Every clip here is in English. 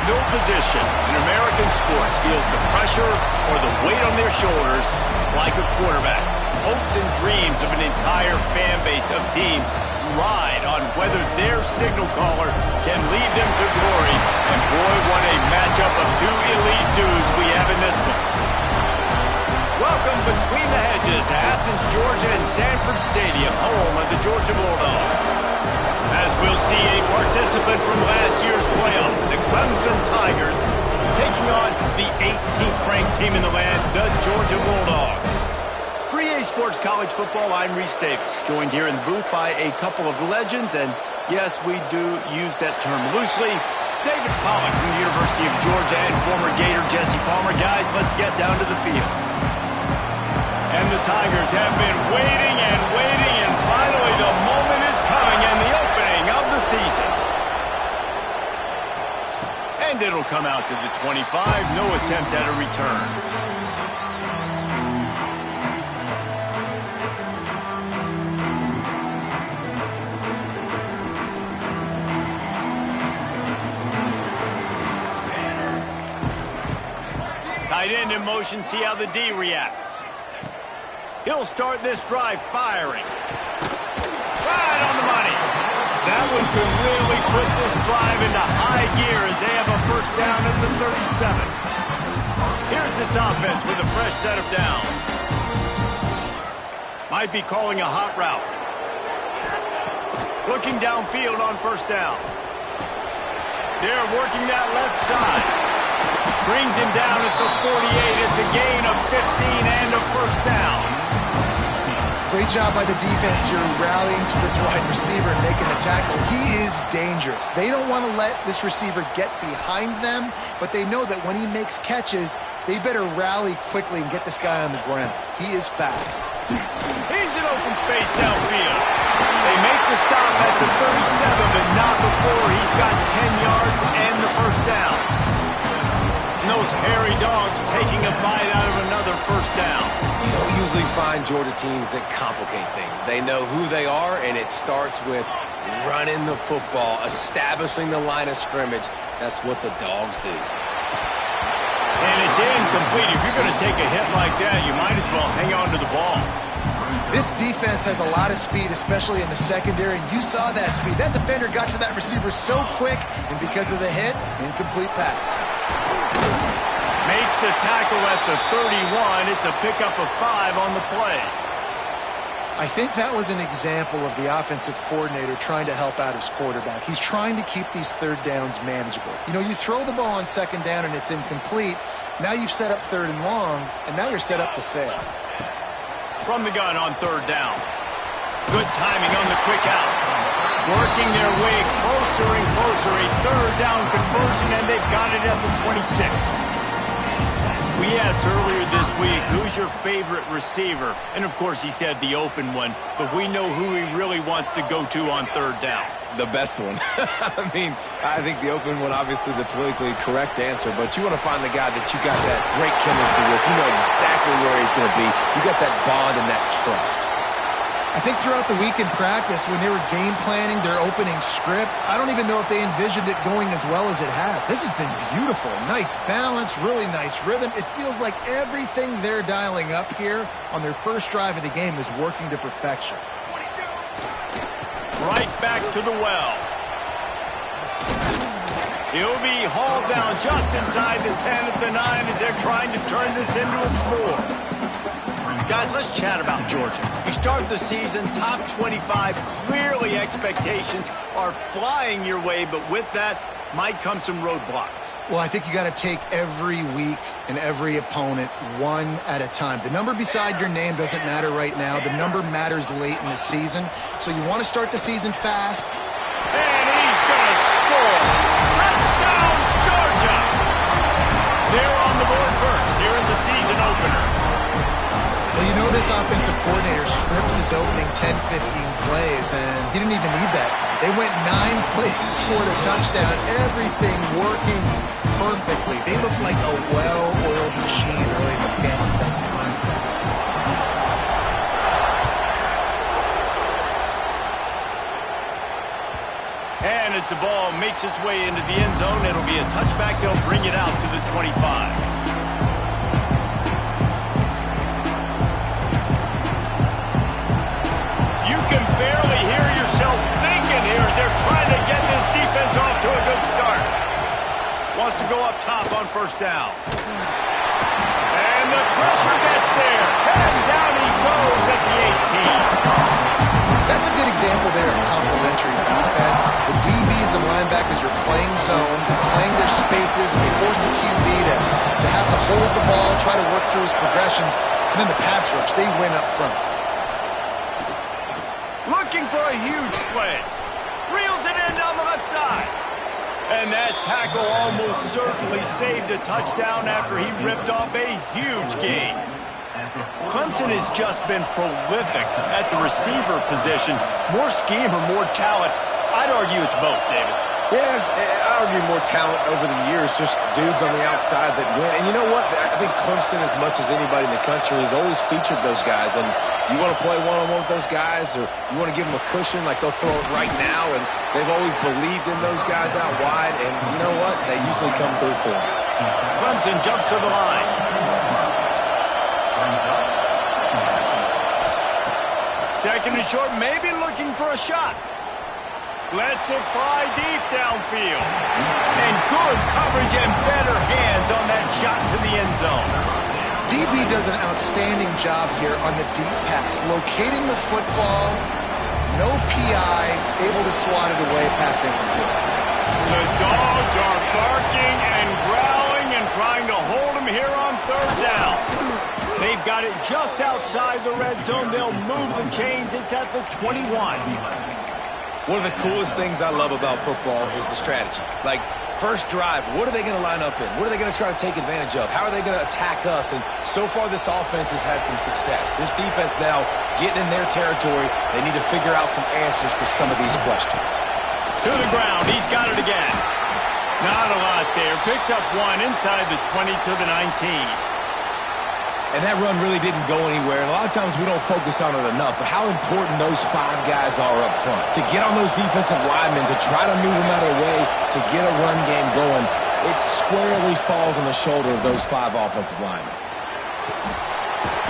No position in American sports feels the pressure or the weight on their shoulders like a quarterback. Hopes and dreams of an entire fan base of teams ride on whether their signal caller can lead them to glory. And boy, what a matchup of two elite dudes we have in this one. Welcome between the hedges to Athens, Georgia and Sanford Stadium, home of the Georgia Bulldogs. As we'll see a participant from last year's playoff, the Clemson Tigers, taking on the 18th ranked team in the land, the Georgia Bulldogs. For EA Sports College Football, I'm Reese Davis, joined here in the booth by a couple of legends, and yes, we do use that term loosely. David Pollack from the University of Georgia and former Gator Jesse Palmer. Guys, let's get down to the field. And the Tigers have been waiting, and finally the moment is coming and the opening of the season. And it'll come out to the 25, no attempt at a return. Tight end in motion, see how the D reacts. He'll start this drive firing. Right on the money. That one could really put this drive into high gear as they have a first down at the 37. Here's this offense with a fresh set of downs. Might be calling a hot route. Looking downfield on first down. They're working that left side. Brings him down at the 48. It's a gain of 15 and a first down. Great job by the defense here, rallying to this wide receiver and making the tackle. He is dangerous. They don't want to let this receiver get behind them, but they know that when he makes catches, they better rally quickly and get this guy on the ground. He is fast. He's in open space downfield. They make the stop at the 37, but not before he's got 10 yards and the first down. Those hairy dogs taking a bite out of another first down. You don't usually find Georgia teams that complicate things. They know who they are, and it starts with running the football, establishing the line of scrimmage. That's what the dogs do. And it's incomplete. If you're going to take a hit like that, you might as well hang on to the ball. This defense has a lot of speed, especially in the secondary, and you saw that speed. That defender got to that receiver so quick, and because of the hit, incomplete pass. Makes the tackle at the 31. It's a pickup of 5 on the play. I think that was an example of the offensive coordinator trying to help out his quarterback. He's trying to keep these third downs manageable. You know, you throw the ball on second down and it's incomplete. Now you've set up third and long, and now you're set up to fail. From the gun on third down. Good timing on the quick out. Working their way closer and closer. A third down conversion, and they've got it at the 26. We asked earlier this week, who's your favorite receiver? And, of course, he said the open one. But we know who he really wants to go to on third down. The best one. I mean, I think the open one, obviously the politically correct answer, but you want to find the guy that you got that great chemistry with. You know exactly where he's going to be. You got that bond and that trust. I think throughout the week in practice, when they were game planning their opening script, I don't even know if they envisioned it going as well as it has. This has been beautiful. Nice balance, really nice rhythm. It feels like everything they're dialing up here on their first drive of the game is working to perfection. Right back to the well. He'll be hauled down just inside the 10 at the 9 as they're trying to turn this into a score. Guys, let's chat about Georgia. You start the season top 25. Clearly expectations are flying your way, but with that might come some roadblocks. Well, I think you got to take every week and every opponent one at a time. The number beside your name doesn't matter right now. The number matters late in the season. So you want to start the season fast. And he's going to score. Touchdown, Georgia! They're on the board first here in the season opener. Well, you know this offensive coordinator scripts his opening 10, 15 plays, and he didn't even need that. They went 9 plays and scored a touchdown. Everything working perfectly. They look like a well-oiled machine early in this game offensively. And as the ball makes its way into the end zone, it'll be a touchback. They'll bring it out to the 25. You can barely hear yourself thinking here as they're trying to get this defense off to a good start. Wants to go up top on first down. And the pressure gets there. And down he goes at the 18. That's a good example there of complementary defense. The DBs and linebackers are playing zone, playing their spaces, and they force the QB to have to hold the ball, try to work through his progressions, and then the pass rush, they win up front. Looking for a huge play. Reels it in down the left side. And that tackle almost certainly saved a touchdown after he ripped off a huge gain. Clemson has just been prolific at the receiver position. More scheme or more talent? I'd argue it's both, David. Yeah, I argue more talent over the years, just dudes on the outside that win. And you know what? I think Clemson, as much as anybody in the country, has always featured those guys. And you want to play one-on-one with those guys, or you want to give them a cushion, like they'll throw it right now. And they've always believed in those guys out wide. And you know what? They usually come through for them. Clemson jumps to the line. Second and short, maybe looking for a shot. Lets it fly deep downfield. And good coverage and better hands on that shot to the end zone. DB does an outstanding job here on the deep pass, locating the football, no PI, able to swat it away past incomplete. The dogs are barking and growling and trying to hold him here on third down. They've got it just outside the red zone. They'll move the chains. It's at the 21. One of the coolest things I love about football is the strategy. Like, first drive, what are they going to line up in? What are they going to try to take advantage of? How are they going to attack us? And so far, this offense has had some success. This defense now getting in their territory. They need to figure out some answers to some of these questions. To the ground. He's got it again. Not a lot there. Picks up one inside the 20 to the 19. And that run really didn't go anywhere. And a lot of times we don't focus on it enough. But how important those five guys are up front. To get on those defensive linemen, to try to move them out of the way, to get a run game going, it squarely falls on the shoulder of those five offensive linemen.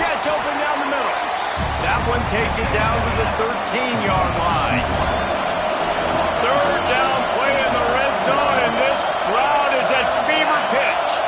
Gets open down the middle. That one takes it down to the 13-yard line. Third down play in the red zone, and this crowd is at fever pitch.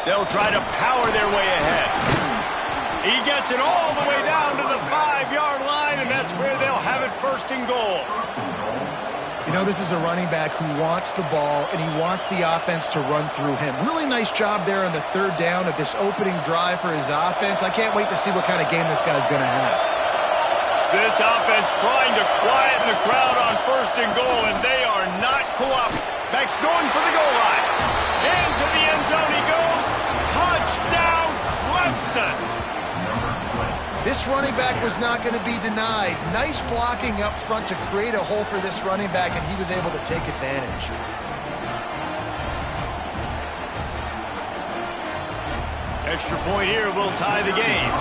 They'll try to power their way ahead. He gets it all the way down to the 5-yard line, and that's where they'll have it first and goal. You know, this is a running back who wants the ball, and he wants the offense to run through him. Really nice job there on the third down of this opening drive for his offense. I can't wait to see what kind of game this guy's going to have. This offense trying to quieten the crowd on first and goal, and they are not cooperating. Back's going for the goal line. Into the end zone he goes. Touchdown, Clemson. This running back was not going to be denied. Nice blocking up front to create a hole for this running back, and he was able to take advantage. Extra point here will tie the game.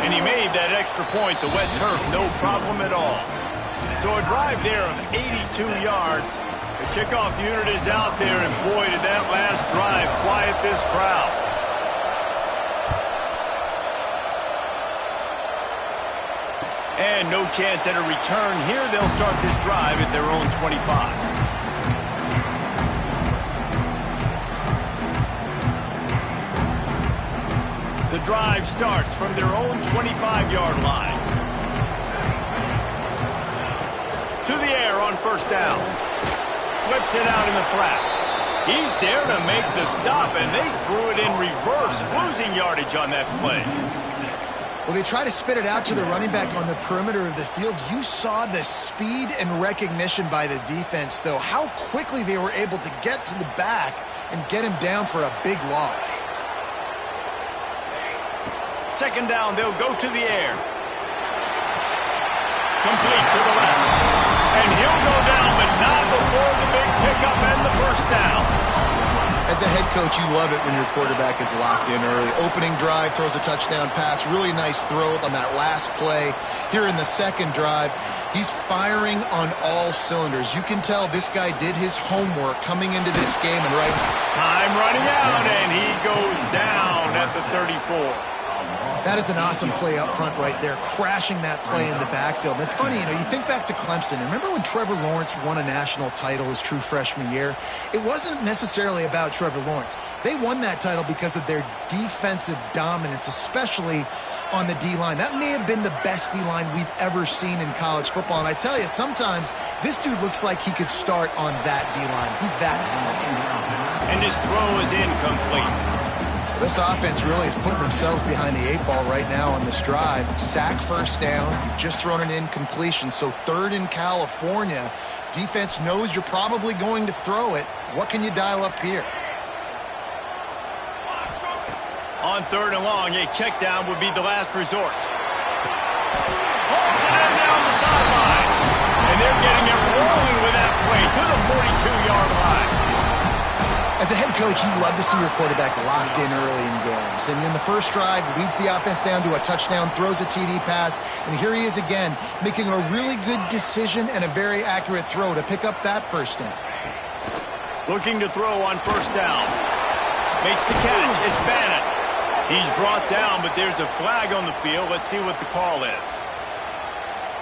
And he made that extra point, the wet turf, no problem at all. So a drive there of 82 yards. The kickoff unit is out there, and boy, did that last drive quiet this crowd. And no chance at a return here. They'll start this drive at their own 25. The drive starts from their own 25-yard line. To the air on first down. Flips it out in the flat. He's there to make the stop, and they threw it in reverse, losing yardage on that play. Well, they try to spit it out to the running back on the perimeter of the field. You saw the speed and recognition by the defense, though, how quickly they were able to get to the back and get him down for a big loss. Second down, they'll go to the air. Complete to the left. And he'll go down, but not before the big pickup and the first down. As a head coach, you love it when your quarterback is locked in early. Opening drive, throws a touchdown pass. Really nice throw on that last play. Here in the second drive, he's firing on all cylinders. You can tell this guy did his homework coming into this game. And right time running out, and he goes down at the 34. That is an awesome play up front right there, crashing that play in the backfield. And it's funny, you think back to Clemson. Remember when Trevor Lawrence won a national title his true freshman year? It wasn't necessarily about Trevor Lawrence. They won that title because of their defensive dominance, especially on the D-line. That may have been the best D-line we've ever seen in college football. And I tell you, sometimes this dude looks like he could start on that D-line. He's that talented. And his throw is incomplete. This offense really is putting themselves behind the 8-ball right now on this drive. Sack first down. You've just thrown an incompletion, so third in California. Defense knows you're probably going to throw it. What can you dial up here? On third and long, a check down would be the last resort. Holds it in down the sideline. And they're getting it rolling with that play to the 42-yard line. As a head coach, you love to see your quarterback locked in early in games. And in the first drive, leads the offense down to a touchdown, throws a TD pass, and here he is again, making a really good decision and a very accurate throw to pick up that first down. Looking to throw on first down. Makes the catch. It's Bannon. He's brought down, but there's a flag on the field. Let's see what the call is.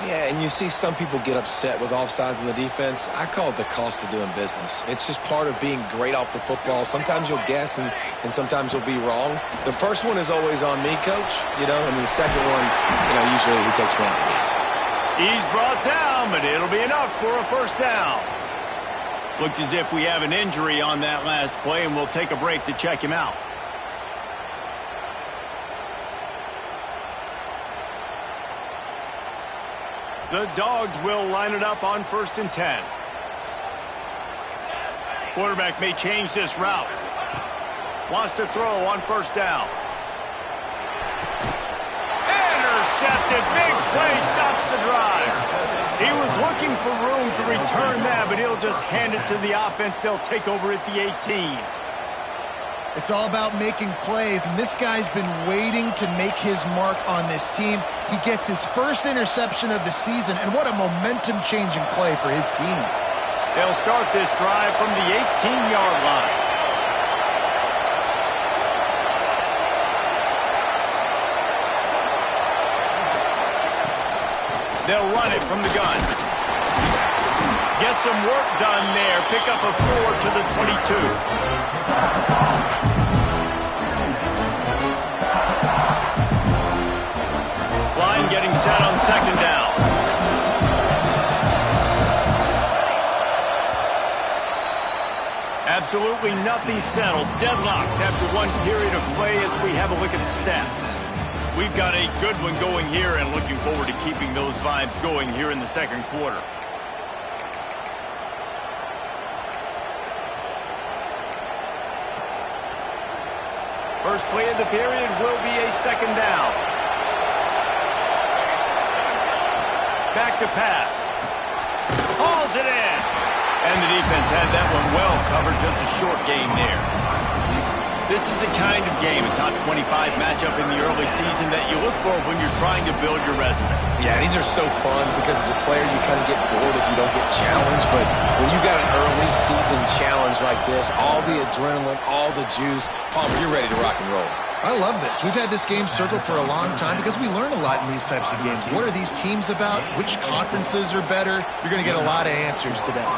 Yeah, and you see some people get upset with offsides in the defense. I call it the cost of doing business. It's just part of being great off the football. Sometimes you'll guess and sometimes you'll be wrong. The first one is always on me, Coach, and the second one, usually he takes me out of the game. He's brought down, but it'll be enough for a first down. Looks as if we have an injury on that last play, and we'll take a break to check him out. The Dogs will line it up on 1st and 10. Quarterback may change this route. Wants to throw on first down. Intercepted. Big play stops the drive. He was looking for room to return that, but he'll just hand it to the offense. They'll take over at the 18. It's all about making plays, and this guy's been waiting to make his mark on this team. He gets his first interception of the season, and what a momentum-changing play for his team. They'll start this drive from the 18-yard line. They'll run it from the gun. Get some work done there. Pick up a 4 to the 22. Line getting set on second down. Absolutely nothing settled. Deadlocked after one period of play as we have a look at the stats. We've got a good one going here and looking forward to keeping those vibes going here in the second quarter. First play of the period will be a second down. Back to pass. Hauls it in. And the defense had that one well covered. Just a short game there. This is the kind of game, a top 25 matchup in the early season, that you look for when you're trying to build your resume. Yeah, these are so fun because as a player you kind of get bored if you don't get challenged. But when you got an early season challenge like this, all the adrenaline, all the juice, Palmer, you're ready to rock and roll. I love this. We've had this game circled for a long time because we learn a lot in these types of games. What are these teams about? Which conferences are better? You're going to get a lot of answers today.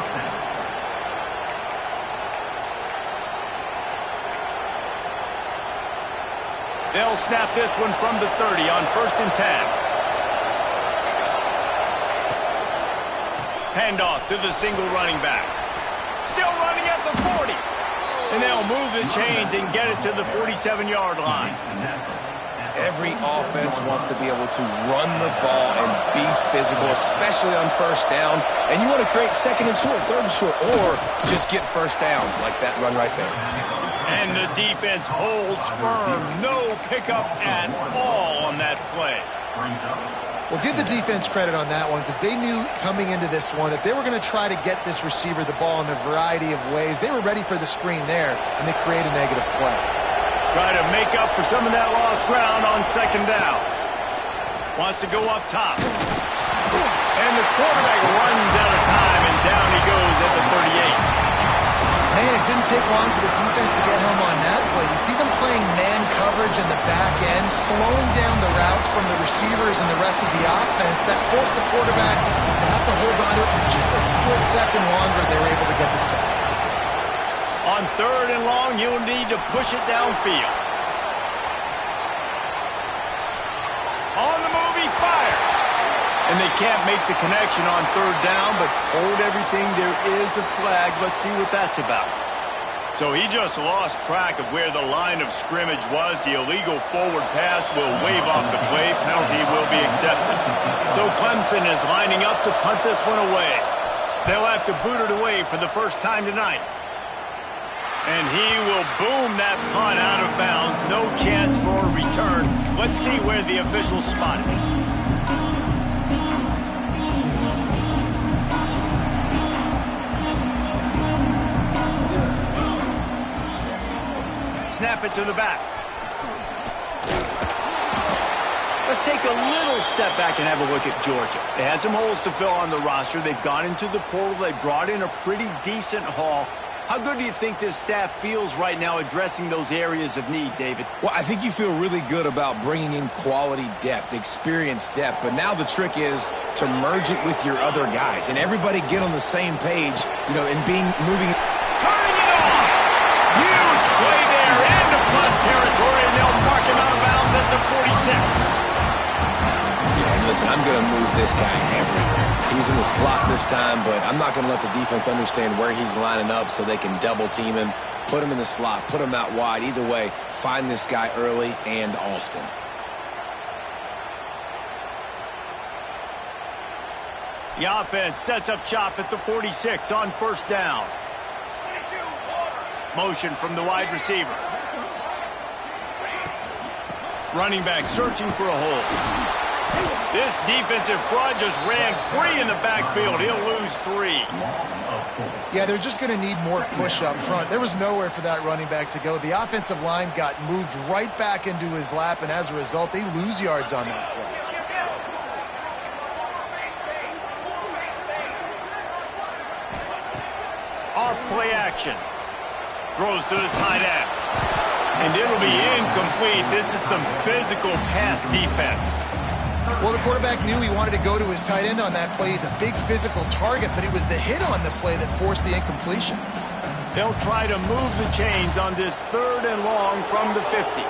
They'll snap this one from the 30 on 1st and 10. Handoff to the single running back. Still running at the 40. And they'll move the chains and get it to the 47-yard line. Every offense wants to be able to run the ball and be physical, especially on first down. And you want to create second and short, third and short, or just get first downs like that run right there. And the defense holds firm. No pickup at all on that play. Well, give the defense credit on that one because they knew coming into this one that they were going to try to get this receiver the ball in a variety of ways. They were ready for the screen there, and they create a negative play. Try to make up for some of that lost ground on second down. Wants to go up top. And the quarterback runs out of time, and down he goes at the 38. Man, it didn't take long for the defense to get home on that play. You see them playing man coverage in the back end, slowing down the routes from the receivers and the rest of the offense. That forced the quarterback to have to hold on to it for just a split second longer. They were able to get the sack. On third and long, you'll need to push it downfield. On the move, he fires. And they can't make the connection on third down, but hold everything. There is a flag. Let's see what that's about. So he just lost track of where the line of scrimmage was. The illegal forward pass will wave off the play. Penalty will be accepted. So Clemson is lining up to punt this one away. They'll have to boot it away for the first time tonight. And he will boom that punt out of bounds. No chance for a return. Let's see where the officials spot it. Snap it to the back. Let's take a little step back and have a look at Georgia. They had some holes to fill on the roster. They've gone into the portal. They brought in a pretty decent haul. How good do you think this staff feels right now addressing those areas of need, David? Well, I think you feel really good about bringing in quality depth, experienced depth. But now the trick is to merge it with your other guys and everybody get on the same page, you know, and moving. Turning it on! Huge play there into plus territory, and they'll mark him out of bounds at the 46. Yeah, and listen, I'm going to move this guy everywhere. He's in the slot this time, but I'm not going to let the defense understand where he's lining up so they can double team him, put him in the slot, put him out wide. Either way, find this guy early and often. The offense sets up shop at the 46 on first down. Motion from the wide receiver. Running back searching for a hole. This defensive front just ran free in the backfield. He'll lose 3. Yeah, they're just going to need more push up front. There was nowhere for that running back to go. The offensive line got moved right back into his lap, and as a result, they lose yards on that play. Off play action. Throws to the tight end. And it'll be incomplete. This is some physical pass defense. Well, the quarterback knew he wanted to go to his tight end on that play. He's a big physical target, but it was the hit on the play that forced the incompletion. They'll try to move the chains on this third and long from the 50.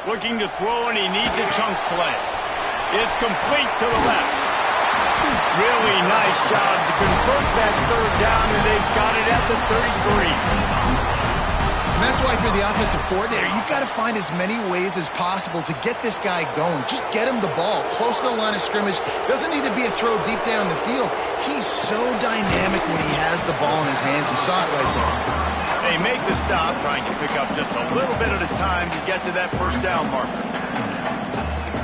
Looking to throw, and he needs a chunk play. It's complete to the left. Really nice job to convert that third down, and they've got it at the 33. And that's why, if you're the offensive coordinator, you've got to find as many ways as possible to get this guy going. Just get him the ball close to the line of scrimmage. Doesn't need to be a throw deep down the field. He's so dynamic when he has the ball in his hands. You saw it right there. They make the stop, trying to pick up just a little bit at a time to get to that first down marker.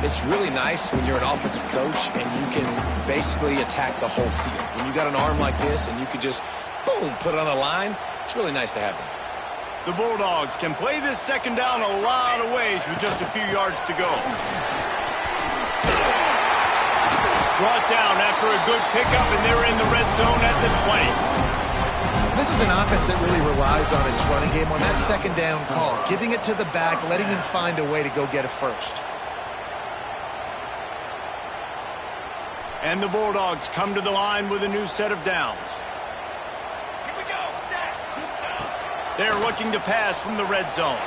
It's really nice when you're an offensive coach and you can basically attack the whole field. When you got an arm like this and you could just, boom, put it on a line, it's really nice to have that. The Bulldogs can play this second down a lot of ways with just a few yards to go. Brought down after a good pickup, and they're in the red zone at the 20. This is an offense that really relies on its running game on that second down call, giving it to the back, letting him find a way to go get a first. And the Bulldogs come to the line with a new set of downs. Here we go, set. They're looking to pass from the red zone.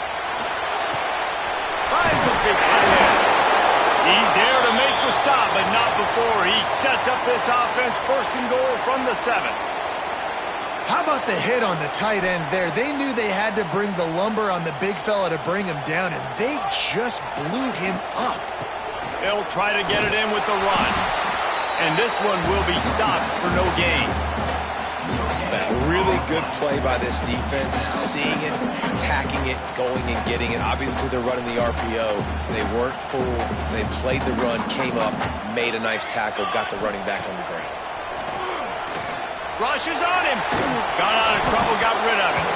Finds his big tight end. He's there to make the stop, but not before he sets up this offense 1st and goal from the 7. How about the hit on the tight end there? They knew they had to bring the lumber on the big fella to bring him down, and they just blew him up. They'll try to get it in with the run. And this one will be stopped for no gain. A really good play by this defense, seeing it, attacking it, going and getting it. Obviously, they're running the RPO. They weren't fooled. They played the run, came up, made a nice tackle, got the running back on the ground. Rushes on him. Got out of trouble, got rid of it.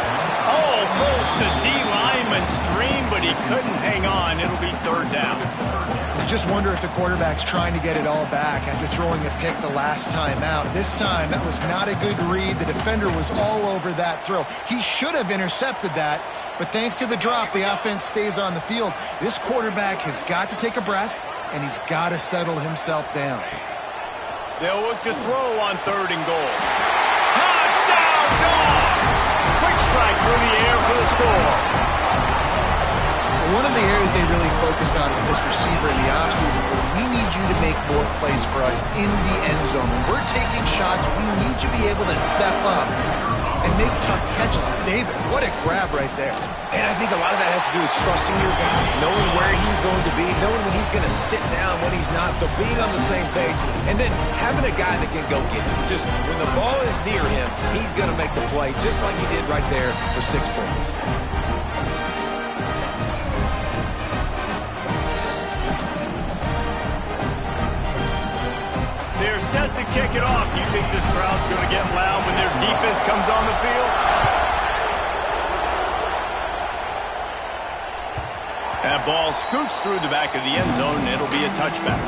Almost a D-lineman's dream, but he couldn't hang on. It'll be 3rd down. You just wonder if the quarterback's trying to get it all back after throwing a pick the last time out. This time, that was not a good read. The defender was all over that throw. He should have intercepted that, but thanks to the drop, the offense stays on the field. This quarterback has got to take a breath, and he's got to settle himself down. They'll look to throw on 3rd and goal. Touchdown, Dogs! Quick strike through the air for the score. One of the areas they really focused on with this receiver in the offseason was we need you to make more plays for us in the end zone. When we're taking shots, we need you to be able to step up and make tough catches. David, what a grab right there. And I think a lot of that has to do with trusting your guy, knowing where he's going to be, knowing when he's going to sit down, when he's not, so being on the same page, and then having a guy that can go get it. Just when the ball is near him, he's going to make the play, just like he did right there for 6 points. They're set to kick it off. Do you think this crowd's going to get loud when their defense comes on the field? That ball scoots through the back of the end zone, and it'll be a touchback.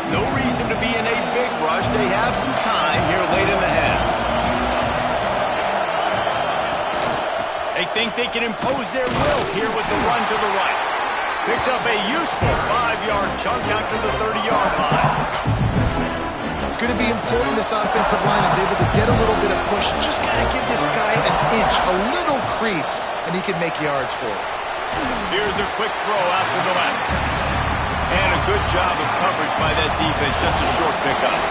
No reason to be in a big rush. They have some time here late in the half. They think they can impose their will here with the run to the right. Picks up a useful 5-yard chunk out to the 30-yard line. It's going to be important this offensive line is able to get a little bit of push. Just got to give this guy an inch, a little crease, and he can make yards for it. Here's a quick throw out to the left. And a good job of coverage by that defense. Just a short pickup.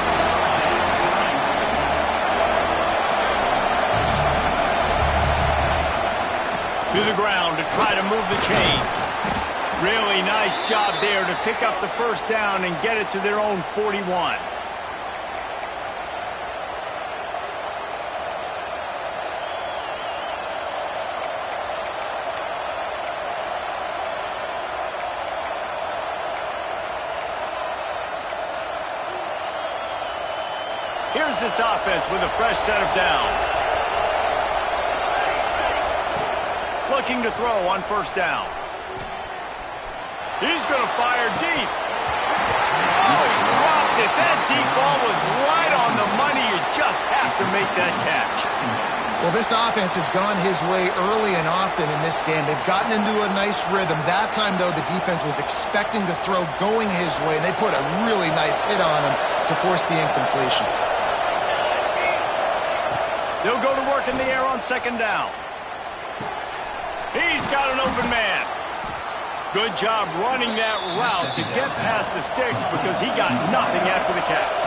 To the ground to try to move the chains. Really nice job there to pick up the 1st down and get it to their own 41. Here's this offense with a fresh set of downs. Looking to throw on 1st down. He's going to fire deep. Oh, he dropped it. That deep ball was right on the money. You just have to make that catch. Well, this offense has gone his way early and often in this game. They've gotten into a nice rhythm. That time, though, the defense was expecting the throw going his way, and they put a really nice hit on him to force the incompletion. They'll go to work in the air on 2nd down. He's got an open man. Good job running that route to get past the sticks because he got nothing after the catch.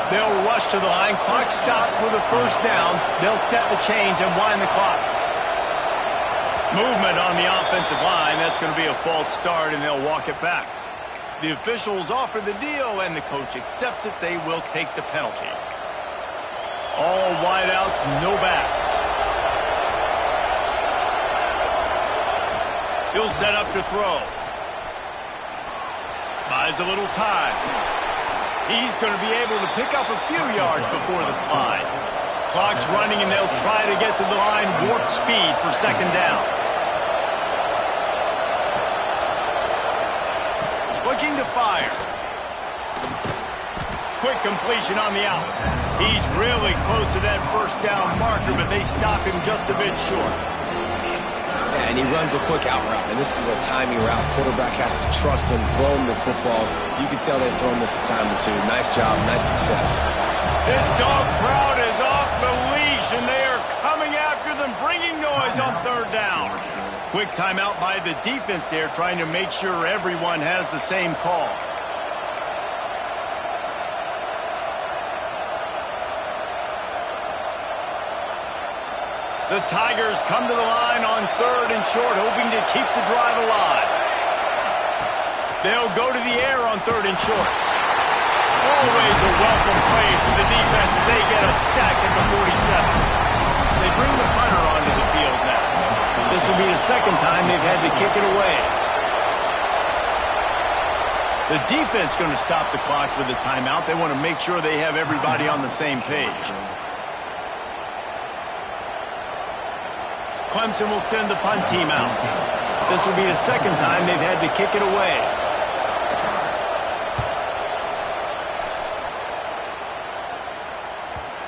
They'll rush to the line. Clock stopped for the 1st down. They'll set the chains and wind the clock. Movement on the offensive line. That's going to be a false start, and they'll walk it back. The officials offer the deal, and the coach accepts it. They will take the penalty. All wideouts, no backs. He'll set up to throw. Buys a little time. He's going to be able to pick up a few yards before the slide. Clock's running, and they'll try to get to the line warp speed for 2nd down. Looking to fire. Quick completion on the out. He's really close to that 1st down marker, but they stop him just a bit short. And he runs a quick out route, and this is a timing route. Quarterback has to trust him, throw him the football. You can tell they've thrown this a time or two. Nice job, nice success. This dog crowd is off the leash, and they are coming after them, bringing noise on 3rd down. Quick timeout by the defense there, trying to make sure everyone has the same call. The Tigers come to the line on 3rd and short, hoping to keep the drive alive. They'll go to the air on 3rd and short. Always a welcome play for the defense as they get a sack at the 47. They bring the punter onto the field now. This will be the second time they've had to kick it away. The defense going to stop the clock with a timeout. They want to make sure they have everybody on the same page. Clemson will send the punt team out. This will be the second time they've had to kick it away.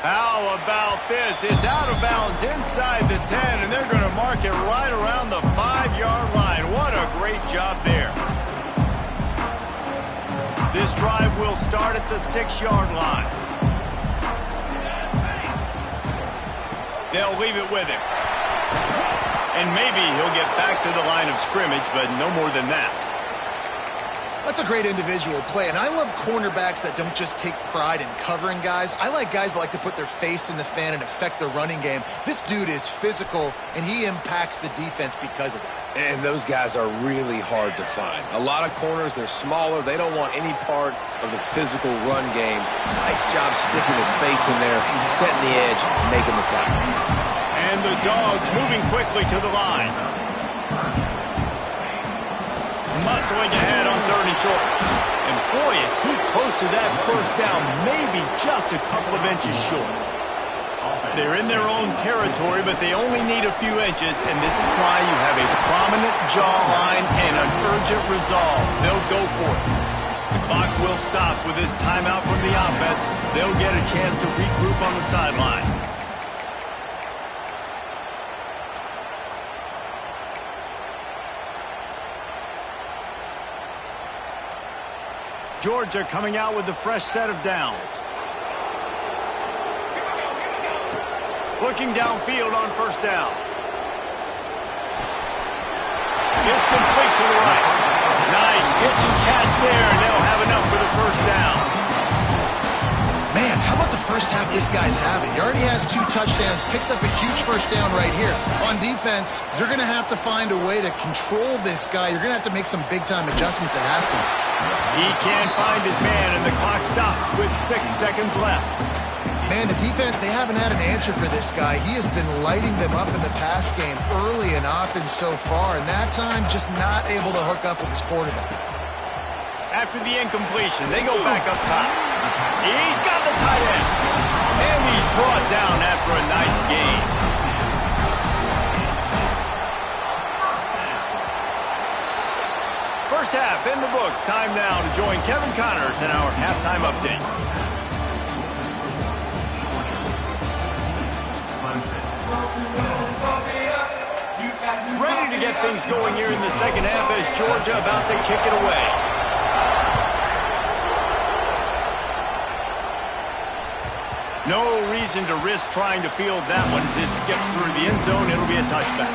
How about this? It's out of bounds inside the 10, and they're going to mark it right around the 5-yard line. What a great job there. This drive will start at the 6-yard line. They'll leave it with him. And maybe he'll get back to the line of scrimmage, but no more than that. That's a great individual play, and I love cornerbacks that don't just take pride in covering guys. I like guys that like to put their face in the fan and affect the running game. This dude is physical, and he impacts the defense because of that. And those guys are really hard to find. A lot of corners, they're smaller. They don't want any part of the physical run game. Nice job sticking his face in there, setting the edge, making the tackle. And the Dogs moving quickly to the line. Muscling ahead on 3rd and short. And boy, is he close to that first down, maybe just a couple of inches short. They're in their own territory, but they only need a few inches, and this is why you have a prominent jawline and an urgent resolve. They'll go for it. The clock will stop with this timeout from the offense. They'll get a chance to regroup on the sideline. Georgia coming out with a fresh set of downs. Looking downfield on 1st down. It's complete to the right. Nice pitch and catch there, and they'll have enough for the 1st down. Man, how about the first half this guy's having? He already has 2 touchdowns, picks up a huge 1st down right here. On defense, you're going to have to find a way to control this guy. You're going to have to make some big-time adjustments at halftime. He can't find his man, and the clock stops with 6 seconds left. Man, the defense, they haven't had an answer for this guy. He has been lighting them up in the pass game early and often so far, and that time just not able to hook up with his quarterback. After the incompletion, they go back up top. He's got the tight end, and he's brought down after a nice gain. First half in the books. Time now to join Kevin Connors in our halftime update. Ready to get things going here in the second half as Georgia about to kick it away. No reason to risk trying to field that one as it skips through the end zone. It'll be a touchback.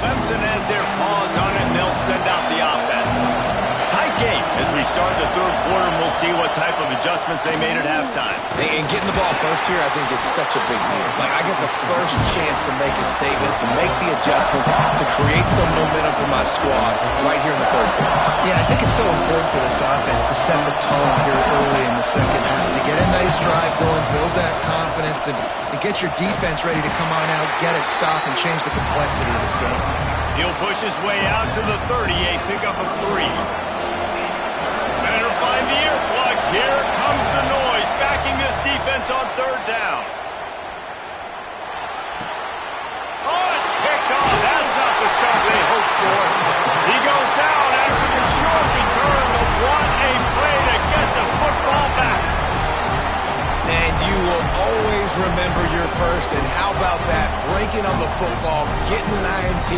Clemson has their paws on it, and they'll send out the offense. Tight game as we start the 3rd quarter, and we'll see what type of adjustments they made at halftime. And getting the ball first here, I think, is such a big deal. Like, I get the first chance to make a statement, to make the adjustments, to create some momentum for my squad right here in the 3rd quarter. Yeah, I think it's so important for this offense to set the tone here early in the second half, to get a nice drive going, build that confidence, and get your defense ready to come on out, get a stop, and change the complexity of this game. He'll push his way out to the 38, pick up a 3. Better find the earplugs. Here comes the noise, backing this defense on 3rd down. Oh, it's picked off. That's not the start they hoped for. He goes down after the short return, but what a play to get the football back. And you will always remember your first, and how about that? Breaking on the football, getting an INT,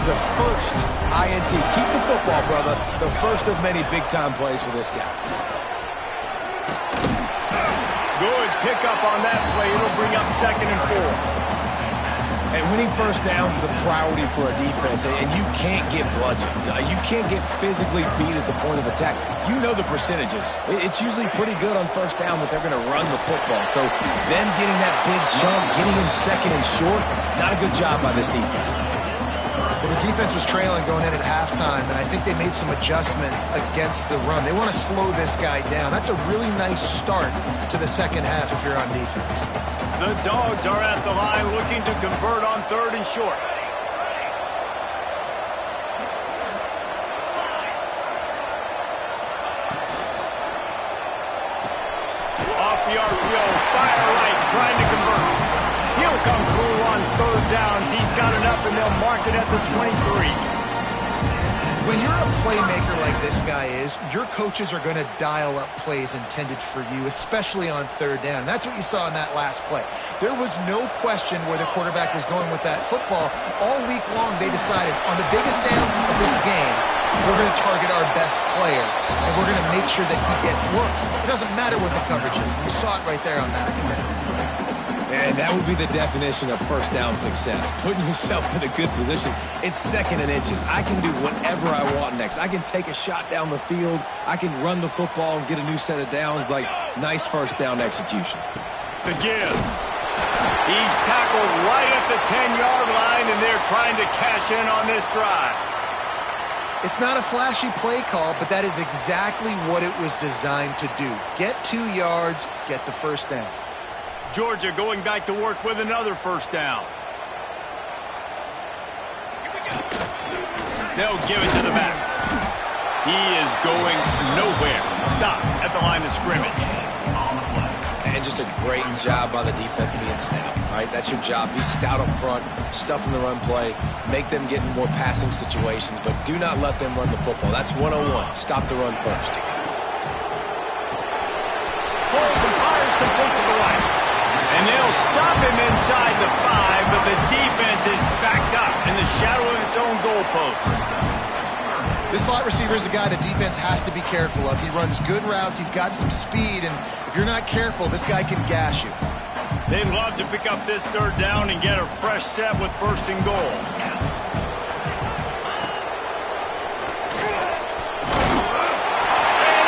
the first INT. Keep the football, brother. The first of many big-time plays for this guy. Good pickup on that play. It'll bring up 2nd and 4. And winning first downs is a priority for a defense, and you can't get bludgeoned. You can't get physically beat at the point of attack. You know the percentages. It's usually pretty good on first down that they're going to run the football. So them getting that big chunk, getting in second and short, not a good job by this defense. Well, the defense was trailing going in at halftime, and I think they made some adjustments against the run. They want to slow this guy down. That's a really nice start to the second half if you're on defense. The Dogs are at the line looking to convert on 3rd and short. Off the RPO, fire right, trying to convert. He'll come through on 3rd downs. He's got enough, and they'll mark it at the 23. When you're a playmaker like this guy is, your coaches are going to dial up plays intended for you, especially on 3rd down. That's what you saw in that last play. There was no question where the quarterback was going with that football. All week long, they decided on the biggest downs of this game, we're going to target our best player, and we're going to make sure that he gets looks. It doesn't matter what the coverage is. You saw it right there on that play. And that would be the definition of first down success, putting yourself in a good position. It's 2nd and inches. I can do whatever I want next. I can take a shot down the field. I can run the football and get a new set of downs. Like, nice first down execution. The give. He's tackled right at the 10-yard line, and they're trying to cash in on this drive. It's not a flashy play call, but that is exactly what it was designed to do. Get 2 yards, get the first down. Georgia going back to work with another first down. They'll give it to the back. He is going nowhere. Stop at the line of scrimmage. And just a great job by the defense being stout. All right, that's your job. Be stout up front, stuff in the run play, make them get in more passing situations, but do not let them run the football. That's 101. Stop the run first. Holds and fires complete to the right. And they'll stop him inside the 5, but the defense is backed up in the shadow of its own goalpost. This slot receiver is a guy the defense has to be careful of. He runs good routes. He's got some speed, and if you're not careful, this guy can gash you. They'd love to pick up this 3rd down and get a fresh set with 1st and goal. And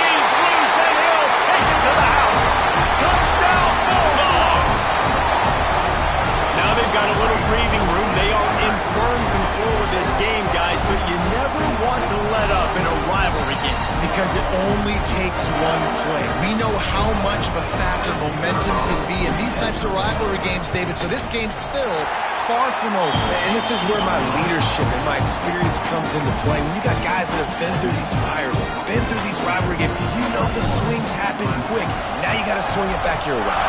he's loose, and he'll take it to the house. Touchdown, Bulldogs! Now they've got a little breathing room. They are in firm control of this game, guys, but you never want to let up in a rivalry game. Because it only takes one play. We know how much of a factor momentum can be in these types of rivalry games, David, so this game's still far from over. And this is where my leadership and my experience comes into play. When you got guys that have been through these fires, been through these rivalry games, you know the swings happen quick. Now you got to swing it back your way.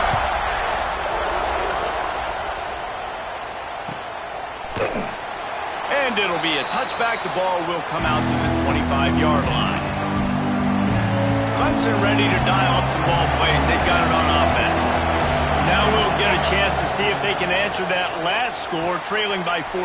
And it'll be a touchback. The ball will come out to the 25-yard line. Clemson ready to dial up some ball plays. They've got it on offense. Now we'll get a chance to see if they can answer that last score, trailing by 14,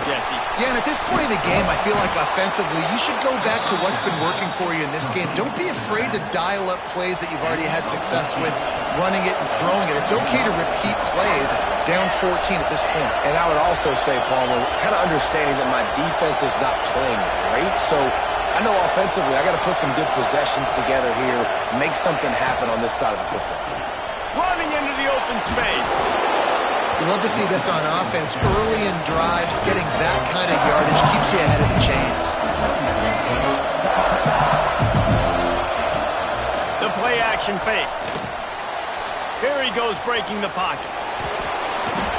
Jesse. Yeah, and at this point in the game, I feel like offensively, you should go back to what's been working for you in this game. Don't be afraid to dial up plays that you've already had success with, running it and throwing it. It's okay to repeat plays down 14 at this point. And I would also say, Palmer, kind of understanding that my defense is not playing great, so I know offensively I got to put some good possessions together here, make something happen on this side of the football. Running into the open space. You love to see this on offense. Early in drives, getting that kind of yardage keeps you ahead of the chains. The play action fake. Here he goes breaking the pocket.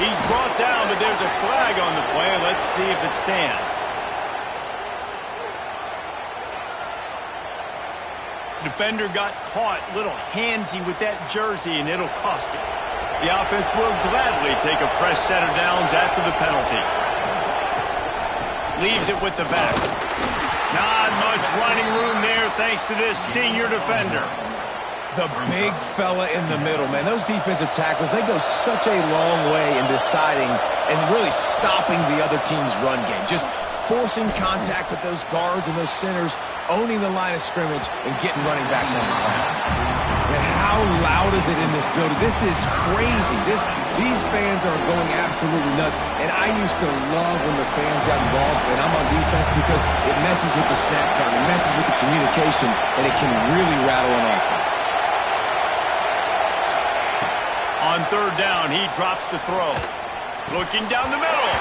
He's brought down, but there's a flag on the play. Let's see if it stands. Defender got caught a little handsy with that jersey, and it'll cost him. The offense will gladly take a fresh set of downs after the penalty. Leaves it with the back. Not much running room there thanks to this senior defender. The big fella in the middle, man. Those defensive tackles, they go such a long way in deciding and really stopping the other team's run game. Just forcing contact with those guards and those centers, owning the line of scrimmage, and getting running backs on the ground. And how How loud is it in this building? This is crazy. These fans are going absolutely nuts. And I used to love when the fans got involved, and I'm on defense, because it messes with the snap count, it messes with the communication, and it can really rattle an offense. On third down, he drops to throw. Looking down the middle.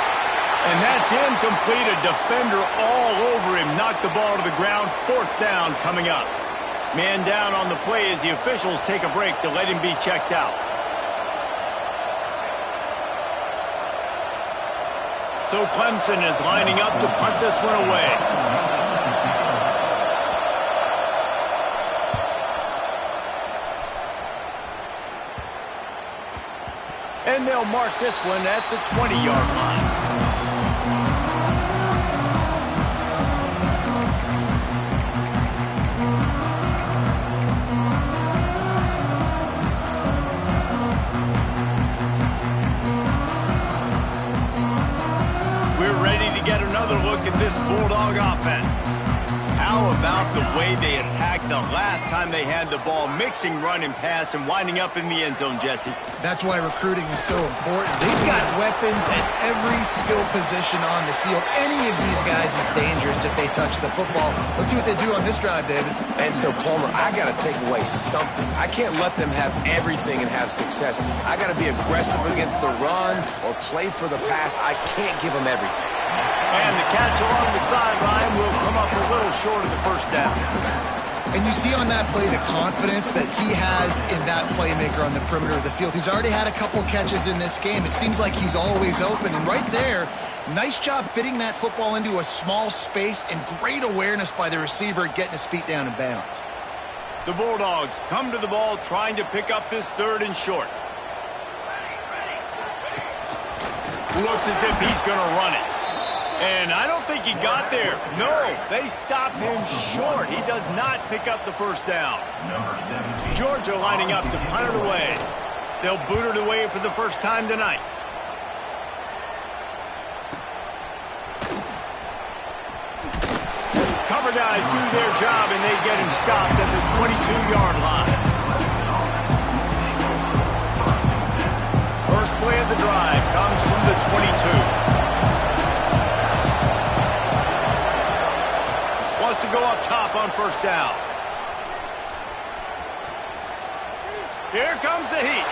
And that's incomplete. A defender all over him. Knocked the ball to the ground. Fourth down coming up. Man down on the play as the officials take a break to let him be checked out. So Clemson is lining up to punt this one away. And they'll mark this one at the 20-yard line. We're ready to get another look at this Bulldog offense. How about the way they attacked the last time they had the ball, mixing run and pass and winding up in the end zone, Jesse? That's why recruiting is so important. They've got weapons at every skill position on the field. Any of these guys is dangerous if they touch the football. Let's see what they do on this drive, David. And so, Palmer, I got to take away something. I can't let them have everything and have success. I got to be aggressive against the run or play for the pass. I can't give them everything. And the catch along the sideline will come up a little short of the first down. And you see on that play the confidence that he has in that playmaker on the perimeter of the field. He's already had a couple catches in this game. It seems like he's always open. And right there, nice job fitting that football into a small space, and great awareness by the receiver getting his feet down in bounds. The Bulldogs come to the ball trying to pick up this third and short. Looks as if he's going to run it. And I don't think he got there. No, they stopped him short. He does not pick up the first down. Georgia lining up to punt it away. They'll boot it away for the first time tonight. Cover guys do their job, and they get him stopped at the 22-yard line. First play of the drive comes from the 22. Wants to go up top on first down. Here comes the heat.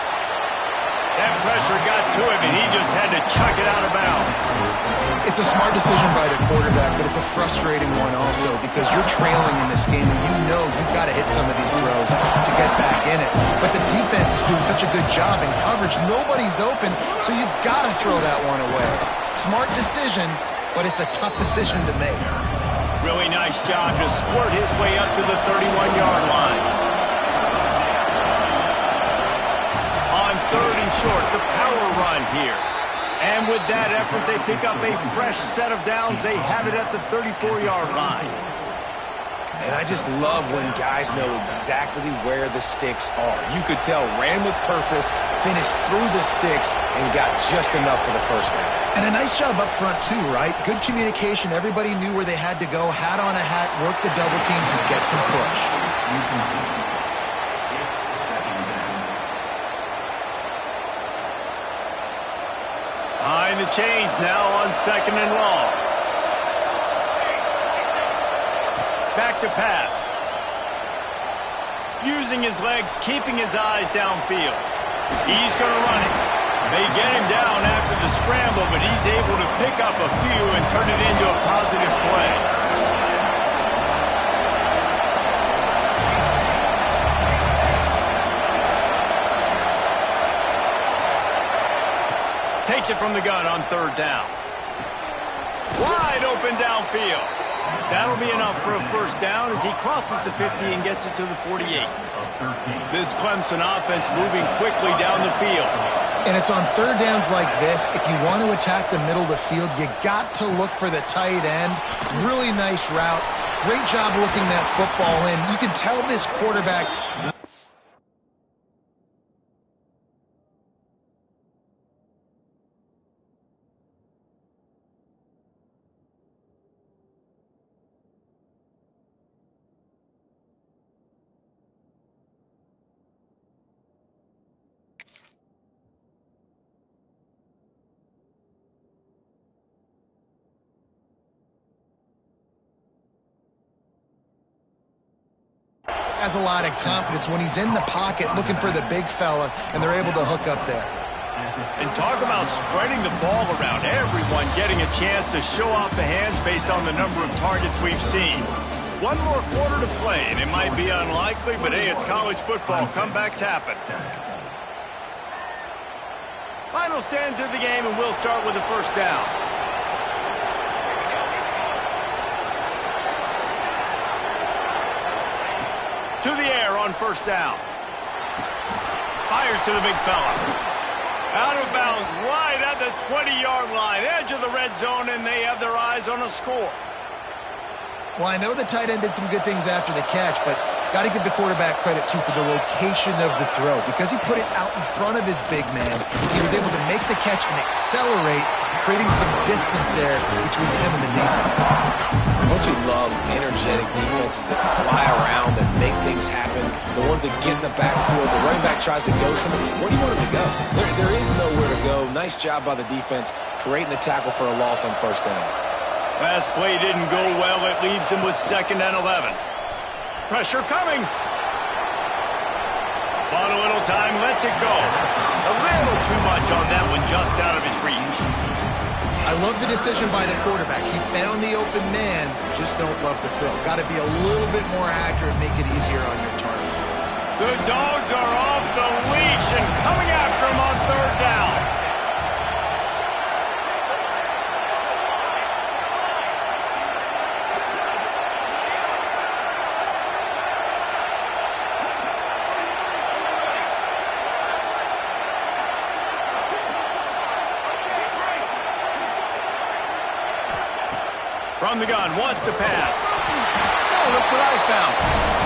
That pressure got to him, and he just had to chuck it out of bounds. It's a smart decision by the quarterback, but it's a frustrating one also, because you're trailing in this game, and you know you've got to hit some of these throws to get back in it. But the defense is doing such a good job in coverage. Nobody's open, so you've got to throw that one away. Smart decision, but it's a tough decision to make. Really nice job to squirt his way up to the 31-yard line. On third and short, the power run here. And with that effort, they pick up a fresh set of downs. They have it at the 34-yard line. And I just love when guys know exactly where the sticks are. You could tell ran with purpose, finished through the sticks, and got just enough for the first down. And a nice job up front, too, right? Good communication. Everybody knew where they had to go. Hat on a hat, work the double teams, and get some push. Behind the chains now on second and long. Back to pass. Using his legs, keeping his eyes downfield. He's going to run it. They get him down after the scramble, but he's able to pick up a few and turn it into a positive play. Takes it from the gun on third down. Wide open downfield. That'll be enough for a first down as he crosses the 50 and gets it to the 48. This Clemson offense moving quickly down the field. And it's on third downs like this. If you want to attack the middle of the field, you got to look for the tight end. Really nice route. Great job looking that football in. You can tell this quarterback has a lot of confidence when he's in the pocket looking for the big fella, and they're able to hook up there. And talk about spreading the ball around. Everyone getting a chance to show off the hands based on the number of targets we've seen. One more quarter to play, and it might be unlikely, but hey, it's college football. Comebacks happen. Final stands of the game, and we'll start with the first down. To the air on first down. Fires to the big fella. Out of bounds, right at the 20-yard line, edge of the red zone, and they have their eyes on a score. Well, I know the tight end did some good things after the catch, but got to give the quarterback credit, too, for the location of the throw. Because he put it out in front of his big man, he was able to make the catch and accelerate, creating some distance there between him and the defense. Don't you love energetic defenses that fly around and make things happen? The ones that get in the backfield, the running back tries to go somewhere. Where do you want him to go? There is nowhere to go. Nice job by the defense creating the tackle for a loss on first down. Last play didn't go well. It leaves him with 2nd and 11. Pressure coming. Bought a little time, lets it go. A little too much on that one, just out of his reach. I love the decision by the quarterback. He found the open man, just don't love the throw. Got to be a little bit more accurate, make it easier on your target. The Dogs are off the leash and coming after him on 3rd down. From the gun, wants to pass. Oh, look what I found.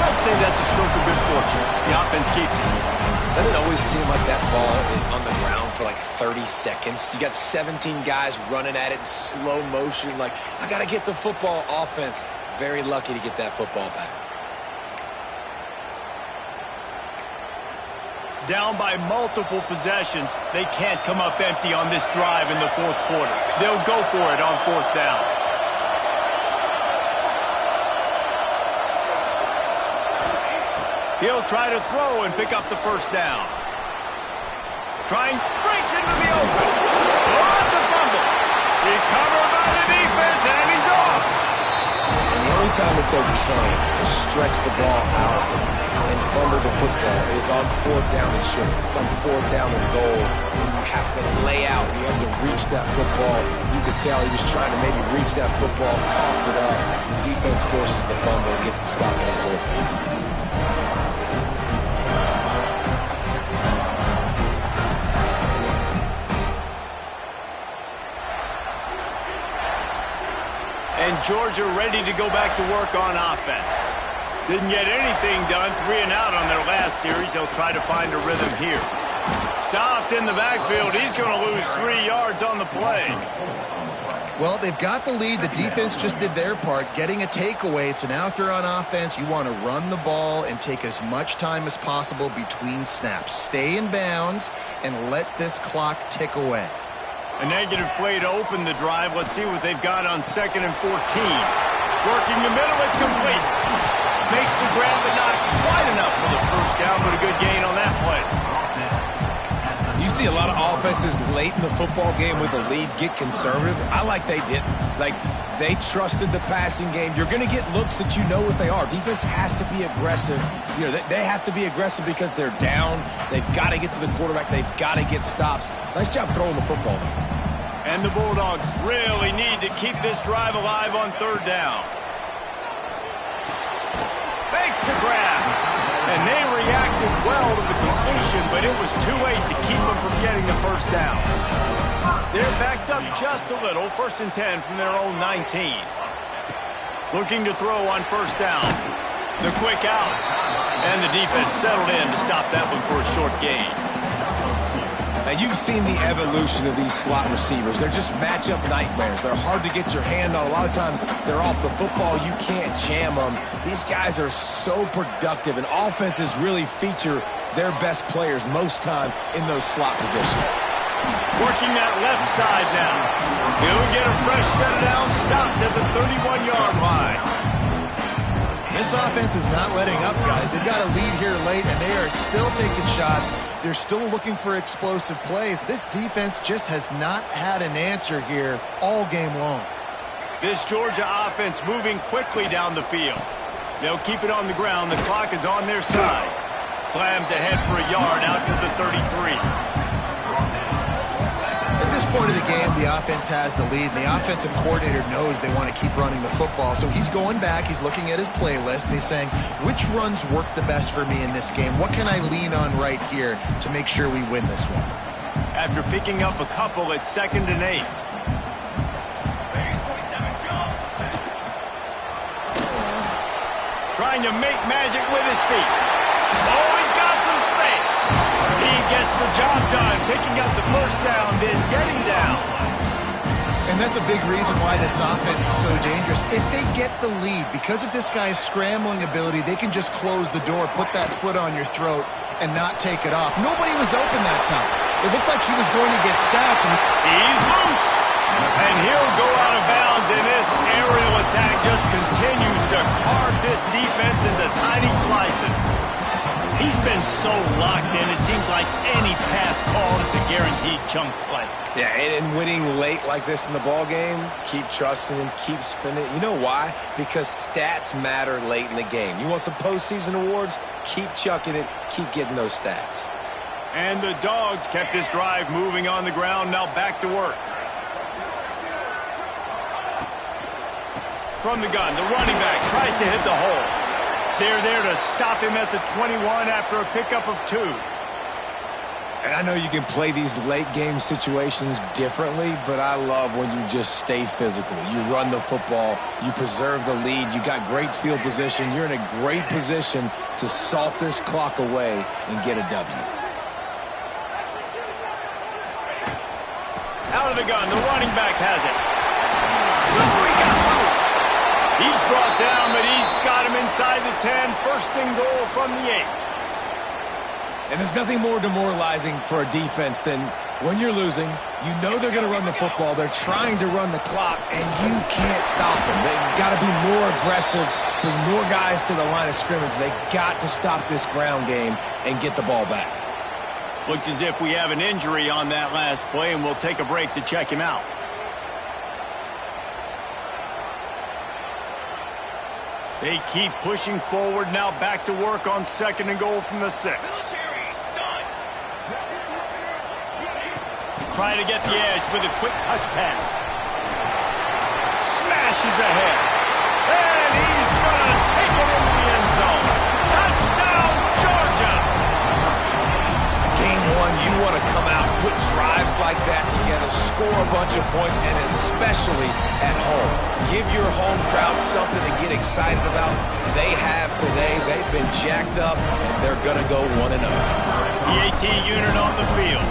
I'd say that's a stroke of good fortune. The offense keeps it. Doesn't it always seem like that ball is on the ground for like 30 seconds? You got 17 guys running at it in slow motion. Like, I got to get the football. Offense, very lucky to get that football back. Down by multiple possessions, they can't come up empty on this drive in the 4th quarter. They'll go for it on 4th down. He'll try to throw and pick up the first down. Breaks into the open. Oh, it's a fumble. Recovered by the defense, and he's off. And the only time it's okay to stretch the ball out and fumble the football is on 4th down and short. It's on 4th down and goal. And you have to lay out. You have to reach that football. You could tell he was trying to maybe reach that football, coughed it up. The defense forces the fumble and gets the stop on 4th down. And Georgia ready to go back to work on offense. Didn't get anything done, 3 and out on their last series. They'll try to find a rhythm here. Stopped in the backfield. He's going to lose 3 yards on the play. Well, they've got the lead. The defense just did their part, getting a takeaway. So now if you're on offense, you want to run the ball and take as much time as possible between snaps. Stay in bounds and let this clock tick away. A negative play to open the drive. Let's see what they've got on 2nd and 14. Working the middle, it's complete. Makes the grab, but not quite enough for the first down, but a good gain on that play. You see a lot of offenses late in the football game with a lead get conservative. I like they didn't. Like, they trusted the passing game. You're going to get looks that you know what they are. Defense has to be aggressive. You know, they have to be aggressive because they're down. They've got to get to the quarterback. They've got to get stops. Nice job throwing the football, though. And the Bulldogs really need to keep this drive alive on 3rd down. Fakes to grab. And they reacted well to the completion, but it was too late to keep them from getting the first down. They're backed up just a little. 1st and 10 from their own 19. Looking to throw on 1st down. The quick out. And the defense settled in to stop that one for a short gain. Now, you've seen the evolution of these slot receivers. They're just matchup nightmares. They're hard to get your hand on. A lot of times, they're off the football. You can't jam them. These guys are so productive, and offenses really feature their best players most time in those slot positions. Working that left side now. He'll get a fresh set down, stopped at the 31-yard line. This offense is not letting up, guys. They've got a lead here late, and they are still taking shots. They're still looking for explosive plays. This defense just has not had an answer here all game long. This Georgia offense moving quickly down the field. They'll keep it on the ground. The clock is on their side. Slams ahead for a yard out to the 33. At this point of the game, the offense has the lead, and the offensive coordinator knows they want to keep running the football. So he's going back, he's looking at his playlist, and he's saying, which runs work the best for me in this game? What can I lean on right here to make sure we win this one? After picking up a couple at 2nd and 8. Trying to make magic with his feet. Oh, he's got some space. He gets the job done, picking up the first down, then getting down. And that's a big reason why this offense is so dangerous. If they get the lead, because of this guy's scrambling ability, they can just close the door, put that foot on your throat, and not take it off. Nobody was open that time. It looked like he was going to get sacked. He's loose. And he'll go out of bounds, and this aerial attack just continues to carve this defense into tiny slices. He's been so locked in, it seems like any pass call is a guaranteed chunk play. Yeah, and winning late like this in the ball game, keep trusting him, keep spinning. You know why? Because stats matter late in the game. You want some postseason awards? Keep chucking it, keep getting those stats. And the Dogs kept this drive moving on the ground, now back to work. From the gun, the running back tries to hit the hole. They're there to stop him at the 21 after a pickup of 2. And I know you can play these late game situations differently, but I love when you just stay physical. You run the football, you preserve the lead, you got great field position, you're in a great position to salt this clock away and get a W. Out of the gun, the running back has it. Oh, he got loose. He's brought down, but he's got him inside the 10. First and goal from the 8. And there's nothing more demoralizing for a defense than when you're losing, you know they're going to run the football, they're trying to run the clock, and you can't stop them. They've got to be more aggressive, bring more guys to the line of scrimmage. They got to stop this ground game and get the ball back. Looks as if we have an injury on that last play, and we'll take a break to check him out. They keep pushing forward, now back to work on 2nd and goal from the 6. Trying to get the edge with a quick touch pass. Smashes ahead. And he's going to take it into the end zone. Touchdown, Georgia! Game 1, you want to come out, put drives like that together, score a bunch of points, and especially at home. Give your home crowd something to get excited about. They have today. They've been jacked up, and they're going to go 1-0. The 18 unit on the field.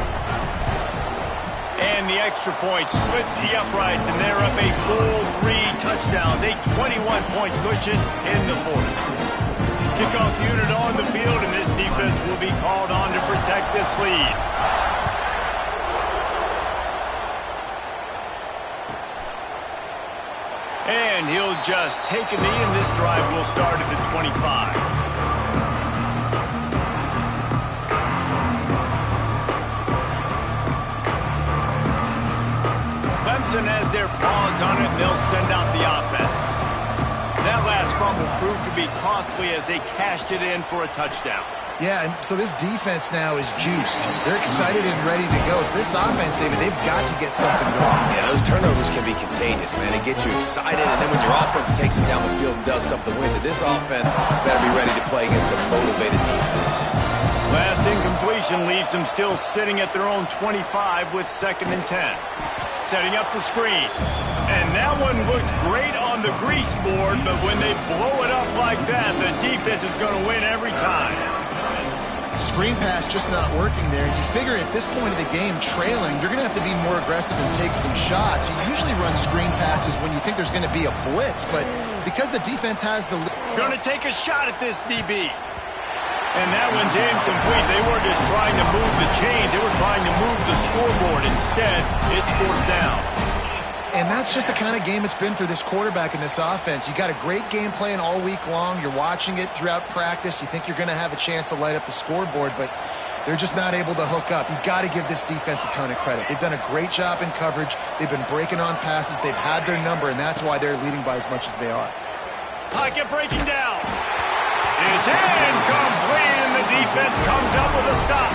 And the extra point splits the uprights, and they're up a full 3 touchdowns, a 21-point cushion in the 4th. Kickoff unit on the field, and this defense will be called on to protect this lead. And he'll just take a knee, and this drive will start at the 25. Clemson has their paws on it, and they'll send out the offense. That last fumble proved to be costly as they cashed it in for a touchdown. Yeah, and so this defense now is juiced. They're excited and ready to go. So this offense, David, they've got to get something going. Yeah, those turnovers can be contagious, man. It gets you excited, and then when your offense takes it down the field and does something with it, this offense better be ready to play against a motivated defense. Last incompletion leaves them still sitting at their own 25 with 2nd and 10. Setting up the screen. And that one looked great on the grease board, but when they blow it up like that, the defense is going to win every time. Screen pass just not working there. You figure at this point of the game, trailing, you're going to have to be more aggressive and take some shots. You usually run screen passes when you think there's going to be a blitz, but because the defense has the... Going to take a shot at this DB. And that one's incomplete. They weren't just trying to move the chains. They were trying to move the scoreboard. Instead, it's 4th down. And that's just the kind of game it's been for this quarterback in this offense. You got a great game plan all week long. You're watching it throughout practice. You think you're going to have a chance to light up the scoreboard, but they're just not able to hook up. You got to give this defense a ton of credit. They've done a great job in coverage. They've been breaking on passes. They've had their number, and that's why they're leading by as much as they are. Pocket breaking down. It's incomplete, and the defense comes up with a stop.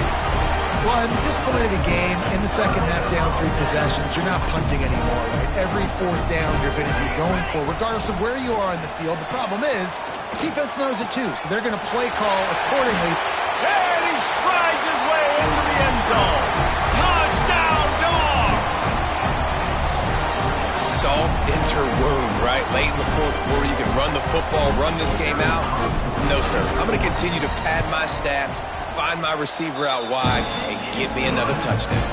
Well, at this point of the game, in the second half, down 3 possessions, you're not punting anymore, right? Every fourth down you're going to be going for, regardless of where you are in the field. The problem is, defense knows it too, so they're going to play call accordingly. And he strides his way into the end zone. Touchdown, Dogs! Salt into wound, right? Late in the fourth quarter, you can run the football, run this game out. No, sir. I'm going to continue to pad my stats, find my receiver out wide, and give me another touchdown.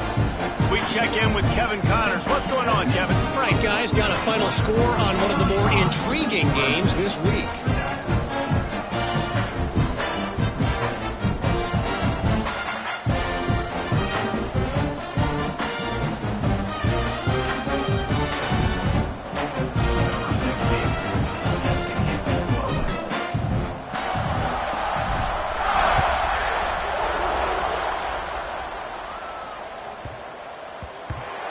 We check in with Kevin Connors. What's going on, Kevin? All right, guys, got a final score on one of the more intriguing games this week.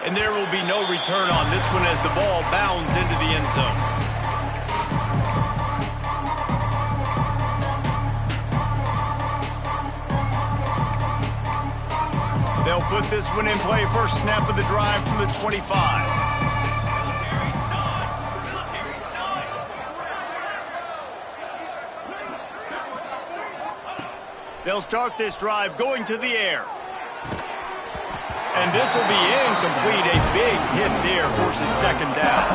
And there will be no return on this one as the ball bounds into the end zone. They'll put this one in play. First snap of the drive from the 25. They'll start this drive going to the air. And this will be incomplete. A big hit there forces second down.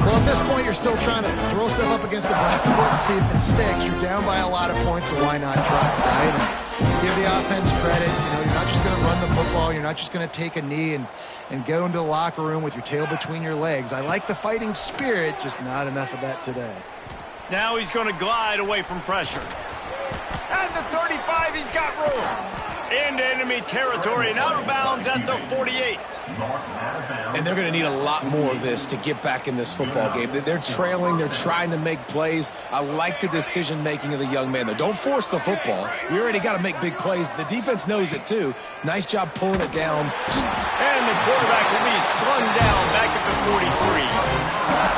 Well, at this point, you're still trying to throw stuff up against the blackboard and see if it sticks. You're down by a lot of points, so why not try, right? And give the offense credit. You know, you're not just going to run the football. You're not just going to take a knee and go into the locker room with your tail between your legs. I like the fighting spirit, just not enough of that today. Now he's going to glide away from pressure. At the 35, he's got room. Into enemy territory and out of bounds at the 48. And they're going to need a lot more of this to get back in this football game. They're trailing. They're trying to make plays. I like the decision-making of the young man, though. Don't force the football. We already got to make big plays. The defense knows it, too. Nice job pulling it down. And the quarterback will be slung down back at the 43.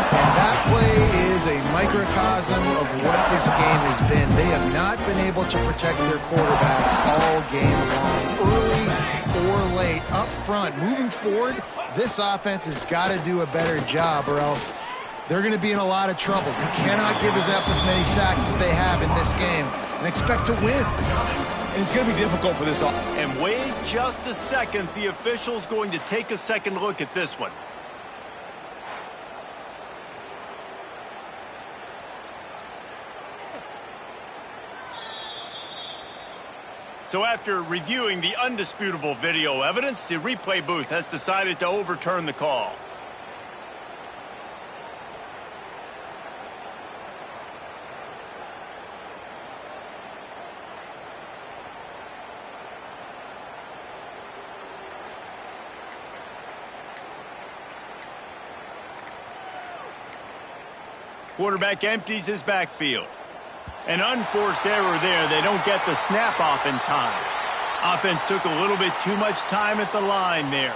And that play is a microcosm of what this game has been. They have not been able to protect their quarterback all game long, early or late, up front. Moving forward, this offense has got to do a better job or else they're going to be in a lot of trouble. You cannot give us up as many sacks as they have in this game and expect to win. And it's going to be difficult for this offense. And wait just a second. The official's going to take a second look at this one. So after reviewing the undisputable video evidence, the replay booth has decided to overturn the call. Quarterback empties his backfield. An unforced error there. They don't get the snap off in time. Offense took a little bit too much time at the line there.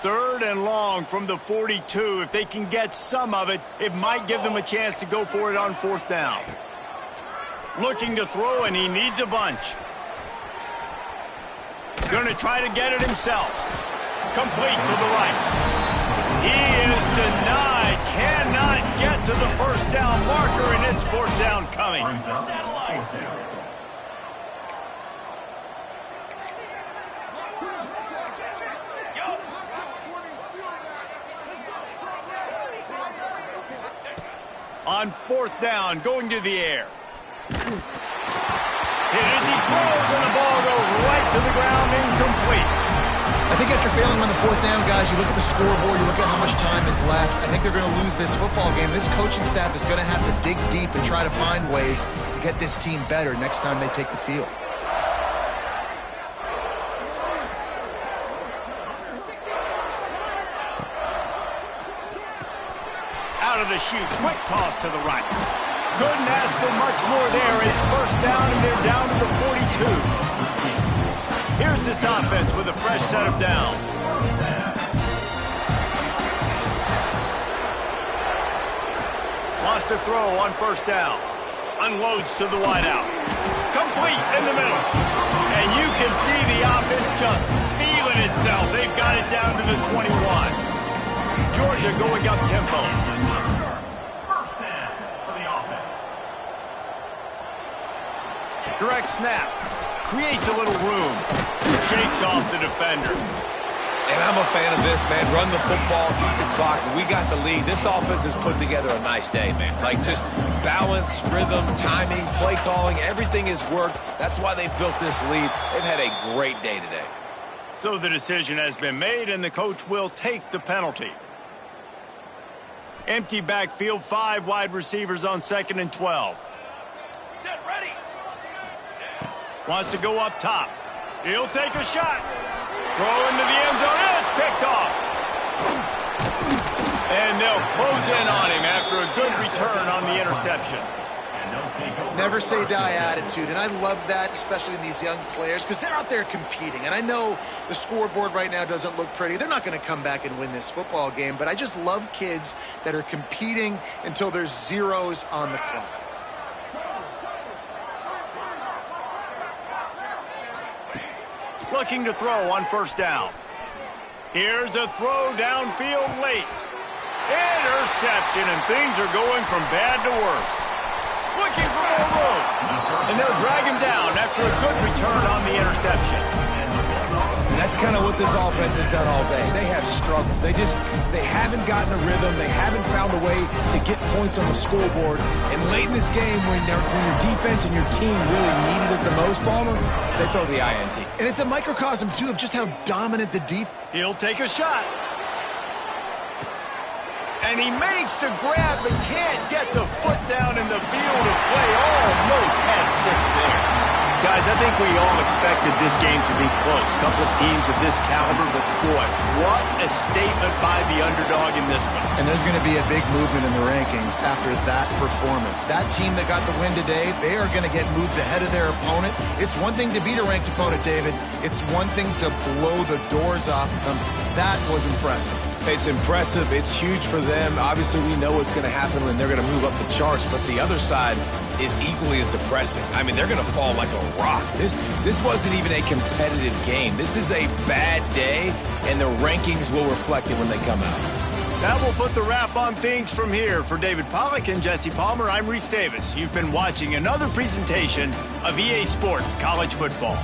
Third and long from the 42. If they can get some of it, it might give them a chance to go for it on fourth down. Looking to throw, and he needs a bunch. Going to try to get it himself. Complete to the right. He is denied. Cannot get to the first down marker, and it's fourth down coming. On fourth down, going to the air. Hit as he throws, and the ball goes right to the ground, incomplete. I think after failing on the fourth down, guys, you look at the scoreboard, you look at how much time is left. I think they're going to lose this football game. This coaching staff is going to have to dig deep and try to find ways to get this team better next time they take the field. out of the chute. Quick toss to the right. Couldn't ask for much more there. It's first down, and they're down to the 42. Here's this offense with a fresh set of downs. Wants to throw on first down. Unloads to the wideout. Complete in the middle. And you can see the offense just feeling itself. They've got it down to the 21. Georgia going up tempo. First down for the offense. Direct snap. Creates a little room. Shakes off the defender. And I'm a fan of this, man. Run the football, eat the clock. We got the lead. This offense has put together a nice day, man. Like, just balance, rhythm, timing, play calling, everything has worked. That's why they've built this lead. They've had a great day today. So the decision has been made, and the coach will take the penalty. Empty backfield, 5 wide receivers on 2nd and 12. Set, ready. Wants to go up top. He'll take a shot. Throw into the end zone, and it's picked off. And they'll close in on him after a good return on the interception. Never say die attitude, and I love that, especially in these young players, because they're out there competing. And I know the scoreboard right now doesn't look pretty. They're not going to come back and win this football game, but I just love kids that are competing until there's zeros on the clock. Looking to throw on first down. Here's a throw downfield late. Interception, and things are going from bad to worse. Looking for more room. And they'll drag him down after a good return on the interception. That's kind of what this offense has done all day. They have struggled. They haven't gotten a rhythm. They haven't found a way to get points on the scoreboard. And late in this game, when your defense and your team really needed it the most, Palmer, they throw the INT. And it's a microcosm, too, of just how dominant the defense. He'll take a shot. And he makes the grab, but can't get the foot down in the field of play. Almost had 6 there. Guys, I think we all expected this game to be close. Couple of teams of this caliber, but boy, what a statement by the underdog in this one. And there's going to be a big movement in the rankings after that performance. That team that got the win today, they are going to get moved ahead of their opponent. It's one thing to beat a ranked opponent, David. It's one thing to blow the doors off them. That was impressive. It's impressive. It's huge for them. Obviously, we know what's going to happen when they're going to move up the charts, but the other side is equally as depressing. I mean, they're going to fall like a rock. This wasn't even a competitive game. This is a bad day, and the rankings will reflect it when they come out. That will put the wrap on things from here. For David Pollack and Jesse Palmer, I'm Reese Davis. You've been watching another presentation of EA Sports College Football.